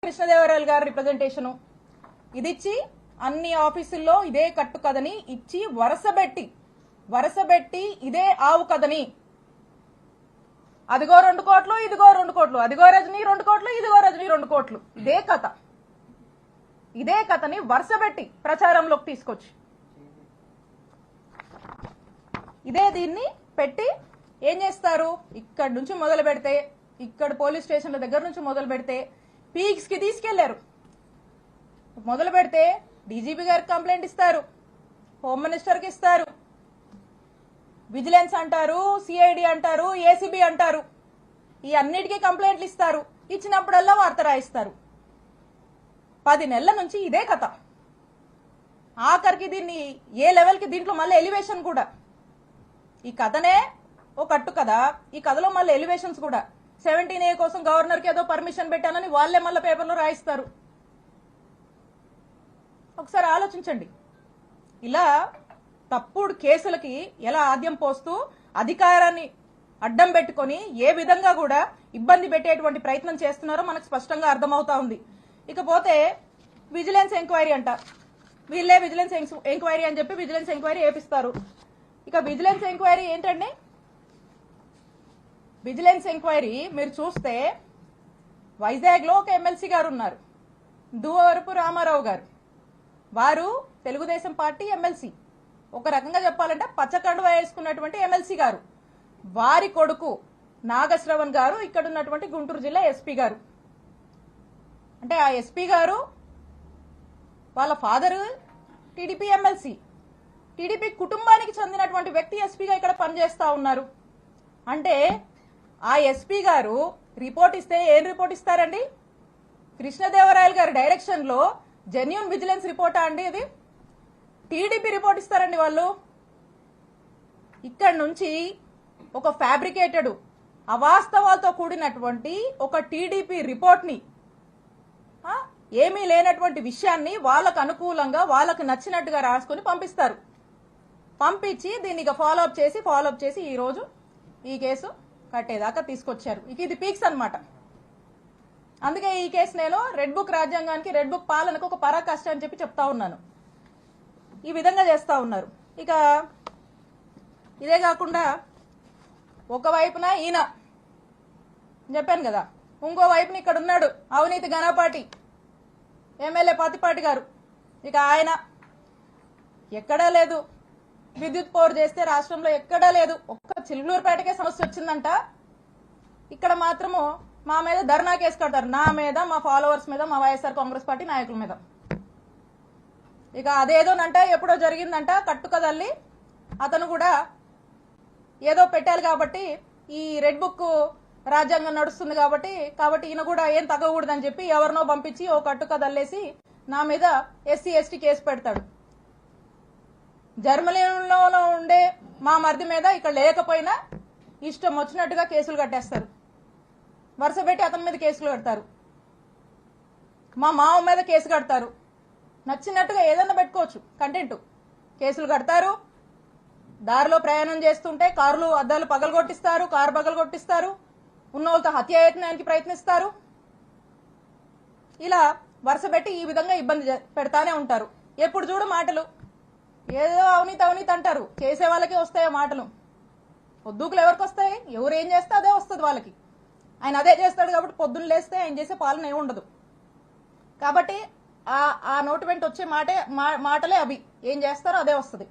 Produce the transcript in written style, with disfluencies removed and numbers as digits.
కృష్ణదేవరాయలు గారి రిప్రజెంటేషన్ ఇది ఇచ్చి అన్ని ఆఫీసుల్లో ఇదే కట్టు కథని ఇచ్చి వరసబెట్టి ఇదే ఆవు కథని అదిగో 2 కోట్లు ఇదిగో 2 కోట్లు అదిగో రజనీ 2 కోట్లు ఇదిగో రజనీ 2 కోట్లు ఇదే కథని వరుసబెట్టి ప్రచారంలోకి తీసుకొచ్చి ఇదే దీన్ని పెట్టి ఏం చేస్తారు? ఇక్కడ నుంచి మొదలు పెడితే ఇక్కడ పోలీస్ స్టేషన్ల దగ్గర నుంచి మొదలు పెడితే పీక్స్ కి తీసుకెళ్లారు. మొదలు పెడితే డీజీపీ గారికి కంప్లైంట్ ఇస్తారు, హోమ్ మినిస్టర్ కి ఇస్తారు, విజిలెన్స్ అంటారు, సిఐడి అంటారు, ఏసీబీ అంటారు. ఈ అన్నిటికీ కంప్లైంట్లు ఇస్తారు. ఇచ్చినప్పుడల్లా వార్త రాయిస్తారు. 10 నెలల నుంచి ఇదే కథ. ఆఖరికి దీన్ని ఏ లెవెల్ కి దీంట్లో మళ్ళీ ఎలివేషన్ కూడా. ఈ కథనే ఓ కట్టు కదా, ఈ కథలో మళ్ళీ ఎలివేషన్స్ కూడా. 17A కోసం గవర్నర్ కి ఏదో పర్మిషన్ పెట్టానని వాళ్లే మళ్ళీ పేపర్లో రాయిస్తారు. ఒకసారి ఆలోచించండి. ఇలా తప్పుడు కేసులకి ఎలా ఆద్యం పోస్తూ అధికారాన్ని అడ్డం పెట్టుకొని ఏ విధంగా కూడా ఇబ్బంది పెట్టేటువంటి ప్రయత్నం చేస్తున్నారో మనకు స్పష్టంగా అర్థమవుతా ఉంది. ఇకపోతే విజిలెన్స్ ఎంక్వైరీ అంట. వీళ్ళే విజిలెన్స్ ఎంక్వైరీ అని చెప్పి విజిలెన్స్ ఎంక్వైరీ వేపిస్తారు. ఇక విజిలెన్స్ ఎంక్వైరీ ఏంటండి? విజిలెన్స్ ఎంక్వైరీ మీరు చూస్తే వైజాగ్ లో ఒక ఎమ్మెల్సీ గారు ఉన్నారు, దువ్వవరపు రామారావు గారు. వారు తెలుగుదేశం పార్టీ ఎమ్మెల్సీ, ఒక రకంగా చెప్పాలంటే పచ్చకండువా వేసుకున్నటువంటి ఎమ్మెల్సీ గారు. వారి కొడుకు నాగశ్రవణ్ గారు ఇక్కడ ఉన్నటువంటి గుంటూరు జిల్లా ఎస్పీ గారు. అంటే ఆ ఎస్పీ గారు వాళ్ళ ఫాదర్ టీడీపీ ఎమ్మెల్సీ, టీడీపీ కుటుంబానికి చెందినటువంటి వ్యక్తి ఎస్పీగా ఇక్కడ పనిచేస్తా ఉన్నారు. అంటే ఆ ఎస్పీ గారు రిపోర్ట్ ఇస్తే ఏం రిపోర్ట్ ఇస్తారండి? కృష్ణదేవరాయలు గారి డైరెక్షన్ లో జెన్యూన్ విజిలెన్స్ రిపోర్టా అండి? ఇది టీడీపీ రిపోర్ట్ ఇస్తారండి వాళ్ళు. ఇక్కడ నుంచి ఒక ఫ్యాబ్రికేటెడ్ అవాస్తవాలతో కూడినటువంటి ఒక టీడీపీ రిపోర్ట్ ని, ఏమీ లేనటువంటి విషయాన్ని వాళ్ళకు అనుకూలంగా వాళ్ళకు నచ్చినట్టుగా రాసుకుని పంపిస్తారు. పంపించి దీన్ని ఇక ఫాలోఅప్ చేసి ఈ రోజు ఈ కేసు కట్టేదాకా తీసుకొచ్చారు. ఇక ఇది పీక్స్ అన్నమాట. అందుకే ఈ కేసు నేను రెడ్ బుక్ రాజ్యాంగానికి, రెడ్ బుక్ పాలనకు ఒక పరాకాష్ట అని చెప్పి చెప్తా ఉన్నాను. ఈ విధంగా చేస్తా ఉన్నారు. ఇక ఇదే కాకుండా ఒకవైపున ఈయన చెప్పాను కదా, ఇంకో వైపున ఇక్కడ ఉన్నాడు అవినీతి ఘనపాటి ఎమ్మెల్యే పత్తిపాటి గారు. ఇక ఆయన ఎక్కడా లేదు, విద్యుత్ పవర్ చేస్తే రాష్ట్రంలో ఎక్కడా లేదు. ఒక్క చిలుకూరుపేటకే సమస్య వచ్చిందంట. ఇక్కడ మాత్రము మా మీద ధర్నా కేసు కడతారు, నా మీద, మా ఫాలోవర్స్ మీద, మా వైఎస్ఆర్ కాంగ్రెస్ పార్టీ నాయకుల మీద. ఇక అదేదోనంట ఎప్పుడో జరిగిందంట కట్టుకదల్లి అతను కూడా ఏదో పెట్టాలి కాబట్టి ఈ రెడ్ బుక్ రాజ్యాంగం నడుస్తుంది కాబట్టి ఈయన కూడా ఏం తగ్గకూడదని చెప్పి ఎవరినో పంపించి ఓ కట్టుకదల్లేసి నా మీద ఎస్సీ ఎస్టీ కేసు పెడతాడు. జర్మనీలో ఉండే మా మరిది మీద ఇక్కడ లేకపోయినా ఇష్టం వచ్చినట్టుగా కేసులు కట్టేస్తారు. వరుస పెట్టి అతని మీద కేసులు కడతారు. మా మామ మీద కేసు కడతారు. నచ్చినట్టుగా ఏదన్నా పెట్టుకోవచ్చు కంటెంట్. కేసులు కడతారు. దారిలో ప్రయాణం చేస్తుంటే కార్లు అద్దాలు పగలగొట్టిస్తారు, కారు పగలగొట్టిస్తారు, ఉన్న వాళ్ళతో హత్యాయత్నానికి ప్రయత్నిస్తారు. ఇలా వరుస పెట్టి ఈ విధంగా ఇబ్బంది పెడతానే ఉంటారు. ఎప్పుడు చూడు మాటలు, ఏదో అవినీతి అంటారు. చేసే వాళ్ళకే వస్తాయో మాటలు. పొద్దుకులు ఎవరికి వస్తాయి? ఎవరు ఏం చేస్తే అదే వస్తుంది వాళ్ళకి. ఆయన అదే చేస్తాడు కాబట్టి పొద్దున్న లేస్తే ఆయన చేసే పాలన ఏమి ఉండదు. కాబట్టి ఆ నోటి వెంట వచ్చే మాటలే అవి. ఏం చేస్తారో అదే వస్తుంది.